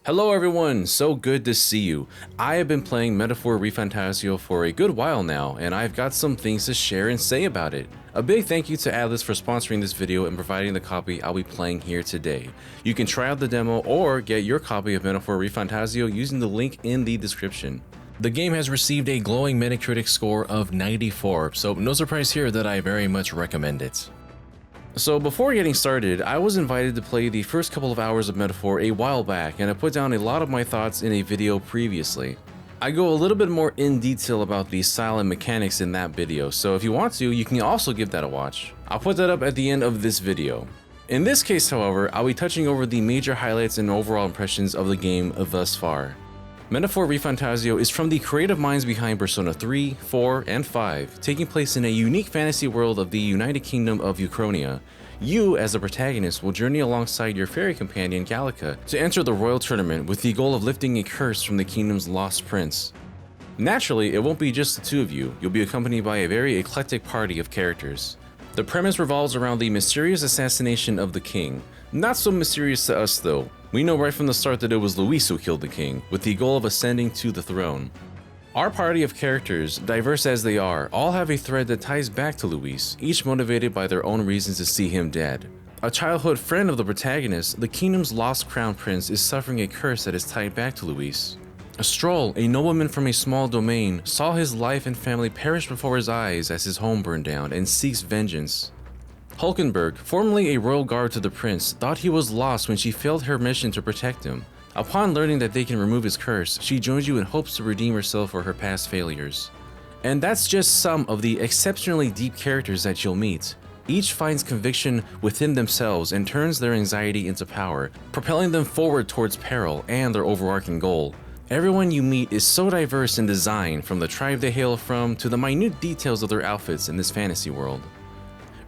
Hello everyone, so good to see you. I have been playing Masterfully ReFantazio for a good while now, and I've got some things to share and say about it. A big thank you to Atlas for sponsoring this video and providing the copy I'll be playing here today. You can try out the demo or get your copy of Masterfully ReFantazio using the link in the description. The game has received a glowing Metacritic score of 94, so no surprise here that I very much recommend it. So before getting started, I was invited to play the first couple of hours of Metaphor a while back, and I put down a lot of my thoughts in a video previously. I go a little bit more in detail about the style and mechanics in that video, so if you want to, you can also give that a watch. I'll put that up at the end of this video. In this case, however, I'll be touching over the major highlights and overall impressions of the game thus far. Masterfully ReFantazio is from the creative minds behind Persona 3, 4, and 5, taking place in a unique fantasy world of the United Kingdom of Uchronia. You, as the protagonist, will journey alongside your fairy companion Gallica to enter the royal tournament with the goal of lifting a curse from the kingdom's lost prince. Naturally, it won't be just the two of you. You'll be accompanied by a very eclectic party of characters. The premise revolves around the mysterious assassination of the king. Not so mysterious to us though. We know right from the start that it was Luis who killed the king, with the goal of ascending to the throne. Our party of characters, diverse as they are, all have a thread that ties back to Luis, each motivated by their own reasons to see him dead. A childhood friend of the protagonist, the kingdom's lost crown prince, is suffering a curse that is tied back to Luis. Stroll, a nobleman from a small domain, saw his life and family perish before his eyes as his home burned down and seeks vengeance. Hulkenberg, formerly a royal guard to the prince, thought he was lost when she failed her mission to protect him. Upon learning that they can remove his curse, she joins you in hopes to redeem herself for her past failures. And that's just some of the exceptionally deep characters that you'll meet. Each finds conviction within themselves and turns their anxiety into power, propelling them forward towards peril and their overarching goal. Everyone you meet is so diverse in design, from the tribe they hail from to the minute details of their outfits in this fantasy world.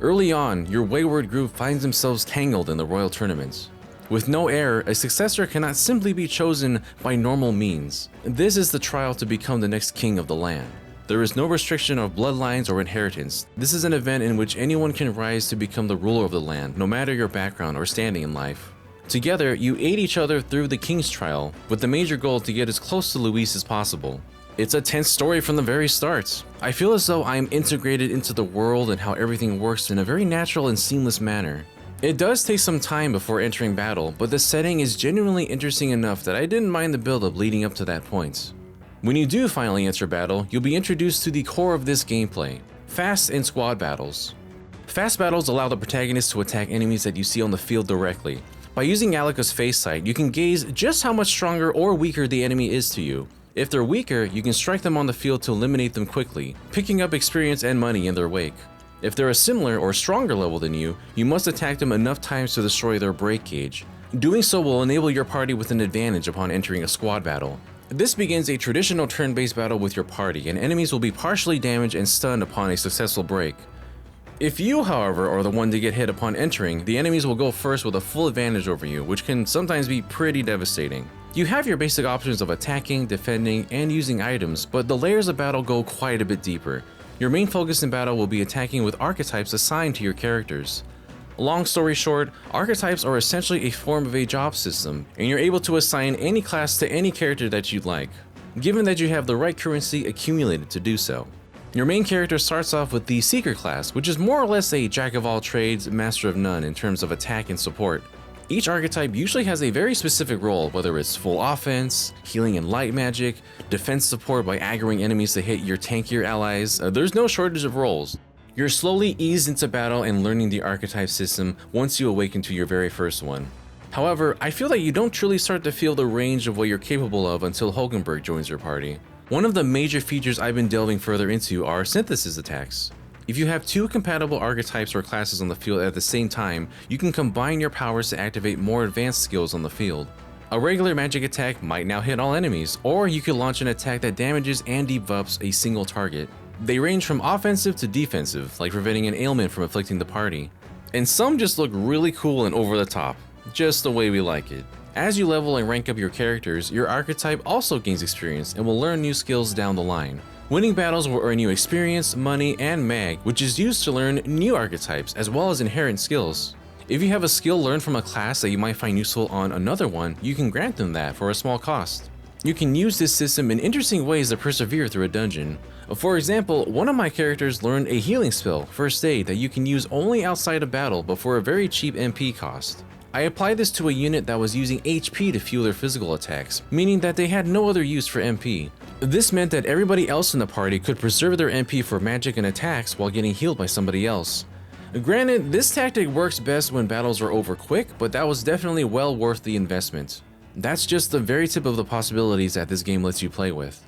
Early on, your wayward group finds themselves tangled in the royal tournaments. With no heir, a successor cannot simply be chosen by normal means. This is the trial to become the next king of the land. There is no restriction of bloodlines or inheritance. This is an event in which anyone can rise to become the ruler of the land, no matter your background or standing in life. Together, you aid each other through the king's trial, with the major goal to get as close to Luis as possible. It's a tense story from the very start. I feel as though I am integrated into the world and how everything works in a very natural and seamless manner. It does take some time before entering battle, but the setting is genuinely interesting enough that I didn't mind the build-up leading up to that point. When you do finally enter battle, you'll be introduced to the core of this gameplay: fast and squad battles. Fast battles allow the protagonist to attack enemies that you see on the field directly. By using Gallica's face sight, you can gauge just how much stronger or weaker the enemy is to you. If they're weaker, you can strike them on the field to eliminate them quickly, picking up experience and money in their wake. If they're a similar or stronger level than you must attack them enough times to destroy their break gauge. Doing so will enable your party with an advantage upon entering a squad battle. This begins a traditional turn-based battle with your party, and enemies will be partially damaged and stunned upon a successful break. If you, however, are the one to get hit upon entering, the enemies will go first with a full advantage over you, which can sometimes be pretty devastating. You have your basic options of attacking, defending, and using items, but the layers of battle go quite a bit deeper. Your main focus in battle will be attacking with archetypes assigned to your characters. Long story short, archetypes are essentially a form of a job system, and you're able to assign any class to any character that you'd like, given that you have the right currency accumulated to do so. Your main character starts off with the Seeker class, which is more or less a jack of all trades, master of none in terms of attack and support. Each archetype usually has a very specific role, whether it's full offense, healing and light magic, defense support by aggroing enemies to hit your tankier allies. There's no shortage of roles. You're slowly eased into battle and learning the archetype system once you awaken to your very first one. However, I feel that you don't truly start to feel the range of what you're capable of until Hulkenberg joins your party. One of the major features I've been delving further into are synthesis attacks. If you have two compatible archetypes or classes on the field at the same time, you can combine your powers to activate more advanced skills on the field. A regular magic attack might now hit all enemies, or you could launch an attack that damages and debuffs a single target. They range from offensive to defensive, like preventing an ailment from afflicting the party. And some just look really cool and over the top, just the way we like it. As you level and rank up your characters, your archetype also gains experience and will learn new skills down the line. Winning battles will earn you experience, money, and mag, which is used to learn new archetypes as well as inherent skills. If you have a skill learned from a class that you might find useful on another one, you can grant them that for a small cost. You can use this system in interesting ways to persevere through a dungeon. For example, one of my characters learned a healing spell, First Aid, that you can use only outside of battle but for a very cheap MP cost. I applied this to a unit that was using HP to fuel their physical attacks, meaning that they had no other use for MP. This meant that everybody else in the party could preserve their MP for magic and attacks while getting healed by somebody else. Granted, this tactic works best when battles are over quick, but that was definitely well worth the investment. That's just the very tip of the possibilities that this game lets you play with.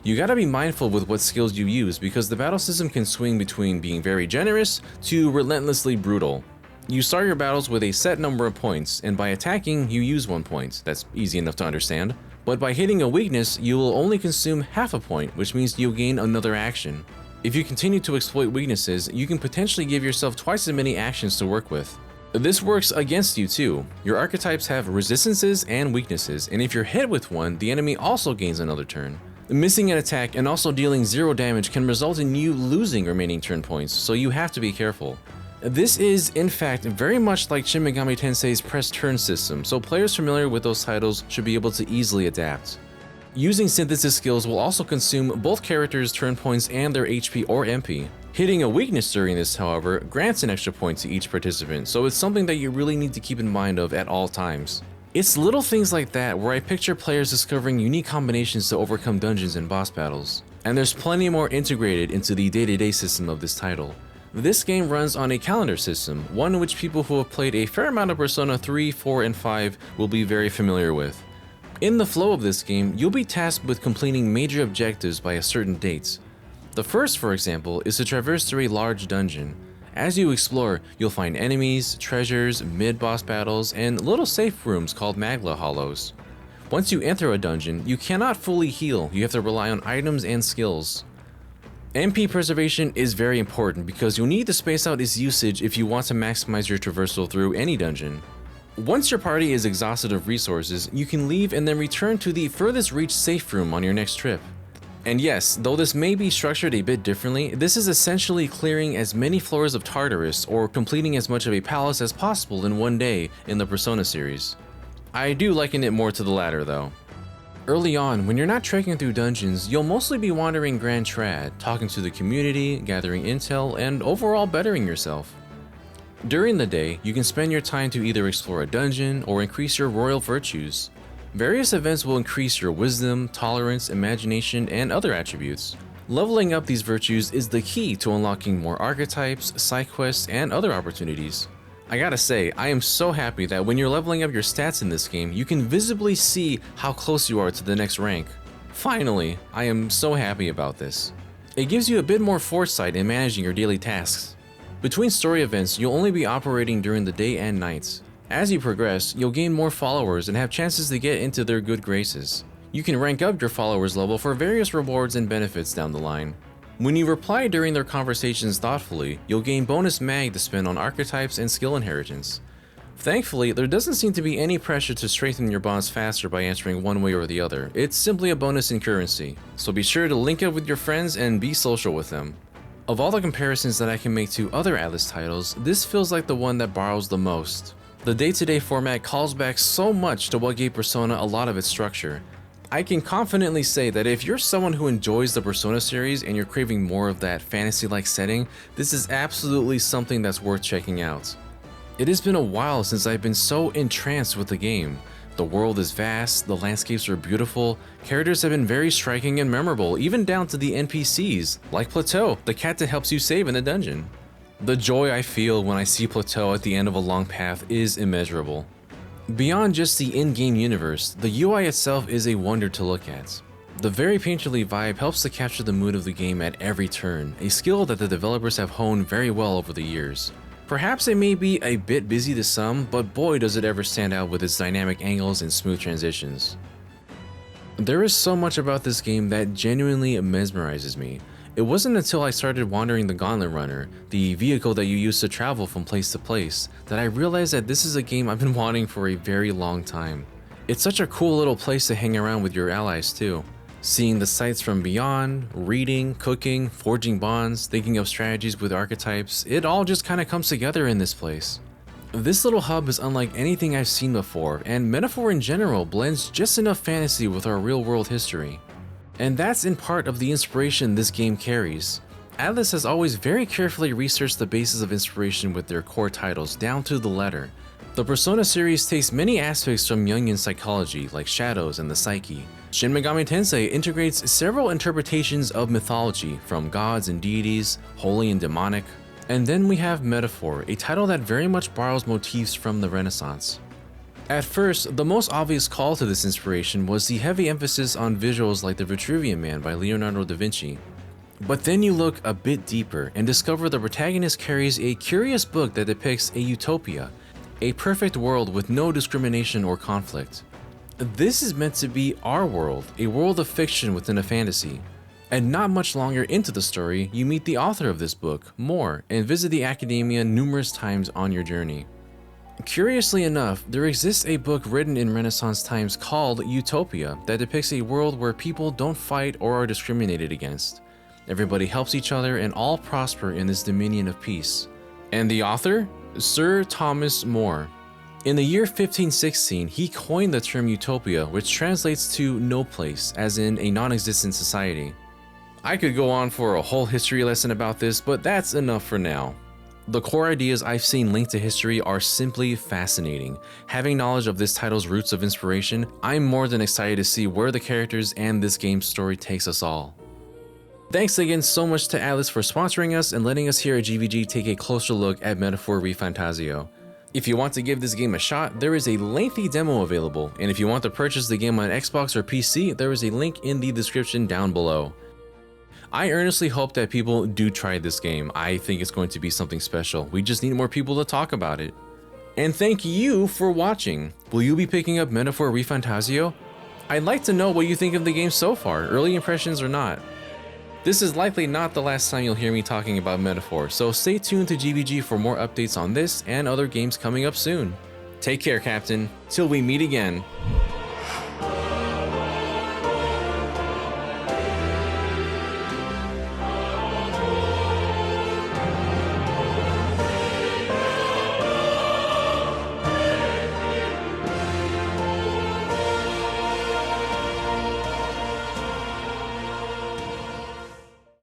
You gotta be mindful with what skills you use because the battle system can swing between being very generous to relentlessly brutal. You start your battles with a set number of points, and by attacking, you use 1 point. That's easy enough to understand. But by hitting a weakness, you will only consume half a point, which means you'll gain another action. If you continue to exploit weaknesses, you can potentially give yourself twice as many actions to work with. This works against you too. Your archetypes have resistances and weaknesses, and if you're hit with one, the enemy also gains another turn. Missing an attack and also dealing 0 damage can result in you losing remaining turn points, so you have to be careful. This is, in fact, very much like Shin Megami Tensei's press turn system, so players familiar with those titles should be able to easily adapt. Using synthesis skills will also consume both characters' turn points and their HP or MP. Hitting a weakness during this, however, grants an extra point to each participant, so it's something that you really need to keep in mind of at all times. It's little things like that where I picture players discovering unique combinations to overcome dungeons and boss battles. And there's plenty more integrated into the day-to-day system of this title. This game runs on a calendar system, one which people who have played a fair amount of Persona 3, 4, and 5 will be very familiar with. In the flow of this game, you'll be tasked with completing major objectives by a certain date. The first, for example, is to traverse through a large dungeon. As you explore, you'll find enemies, treasures, mid-boss battles, and little safe rooms called Magla Hollows. Once you enter a dungeon, you cannot fully heal, you have to rely on items and skills. MP preservation is very important because you'll need to space out its usage if you want to maximize your traversal through any dungeon. Once your party is exhausted of resources, you can leave and then return to the furthest reach safe room on your next trip. And yes, though this may be structured a bit differently, this is essentially clearing as many floors of Tartarus or completing as much of a palace as possible in one day in the Persona series. I do liken it more to the latter though. Early on, when you're not trekking through dungeons, you'll mostly be wandering Grand Trad, talking to the community, gathering intel, and overall bettering yourself. During the day, you can spend your time to either explore a dungeon or increase your royal virtues. Various events will increase your wisdom, tolerance, imagination, and other attributes. Leveling up these virtues is the key to unlocking more archetypes, side quests, and other opportunities. I gotta say, I am so happy that when you're leveling up your stats in this game, you can visibly see how close you are to the next rank. Finally, I am so happy about this. It gives you a bit more foresight in managing your daily tasks. Between story events, you'll only be operating during the day and nights. As you progress, you'll gain more followers and have chances to get into their good graces. You can rank up your followers level for various rewards and benefits down the line. When you reply during their conversations thoughtfully, you'll gain bonus mag to spend on archetypes and skill inheritance. Thankfully, there doesn't seem to be any pressure to strengthen your bonds faster by answering one way or the other. It's simply a bonus in currency, so be sure to link up with your friends and be social with them. Of all the comparisons that I can make to other Atlus titles, this feels like the one that borrows the most. The day-to-day format calls back so much to what gave Persona a lot of its structure. I can confidently say that if you're someone who enjoys the Persona series and you're craving more of that fantasy-like setting, this is absolutely something that's worth checking out. It has been a while since I've been so entranced with the game. The world is vast, the landscapes are beautiful, characters have been very striking and memorable, even down to the NPCs, like Plateau, the cat that helps you save in the dungeon. The joy I feel when I see Plateau at the end of a long path is immeasurable. Beyond just the in-game universe, the UI itself is a wonder to look at. The very painterly vibe helps to capture the mood of the game at every turn, a skill that the developers have honed very well over the years. Perhaps it may be a bit busy to some, but boy does it ever stand out with its dynamic angles and smooth transitions. There is so much about this game that genuinely mesmerizes me. It wasn't until I started wandering the Gauntlet Runner, the vehicle that you use to travel from place to place, that I realized that this is a game I've been wanting for a very long time. It's such a cool little place to hang around with your allies too. Seeing the sights from beyond, reading, cooking, forging bonds, thinking of strategies with archetypes, it all just kinda comes together in this place. This little hub is unlike anything I've seen before, and Metaphor in general blends just enough fantasy with our real-world history. And that's in part of the inspiration this game carries. Atlus has always very carefully researched the basis of inspiration with their core titles down to the letter. The Persona series takes many aspects from Jungian psychology, like shadows and the psyche. Shin Megami Tensei integrates several interpretations of mythology, from gods and deities, holy and demonic. And then we have Metaphor, a title that very much borrows motifs from the Renaissance. At first, the most obvious call to this inspiration was the heavy emphasis on visuals like the Vitruvian Man by Leonardo da Vinci. But then you look a bit deeper and discover the protagonist carries a curious book that depicts a utopia, a perfect world with no discrimination or conflict. This is meant to be our world, a world of fiction within a fantasy. And not much longer into the story, you meet the author of this book, Moore, and visit the academia numerous times on your journey. Curiously enough, there exists a book written in Renaissance times called Utopia that depicts a world where people don't fight or are discriminated against. Everybody helps each other and all prosper in this dominion of peace. And the author? Sir Thomas More. In the year 1516, he coined the term utopia, which translates to no place, as in a non-existent society. I could go on for a whole history lesson about this, but that's enough for now. The core ideas I've seen linked to history are simply fascinating. Having knowledge of this title's roots of inspiration, I'm more than excited to see where the characters and this game's story takes us all. Thanks again so much to Atlus for sponsoring us and letting us here at GVG take a closer look at Metaphor ReFantazio. If you want to give this game a shot, there is a lengthy demo available, and if you want to purchase the game on Xbox or PC, there is a link in the description down below. I earnestly hope that people do try this game. I think it's going to be something special. We just need more people to talk about it. And thank you for watching. Will you be picking up Metaphor ReFantazio? I'd like to know what you think of the game so far, early impressions or not. This is likely not the last time you'll hear me talking about Metaphor, so stay tuned to GVG for more updates on this and other games coming up soon. Take care, Captain. Till we meet again.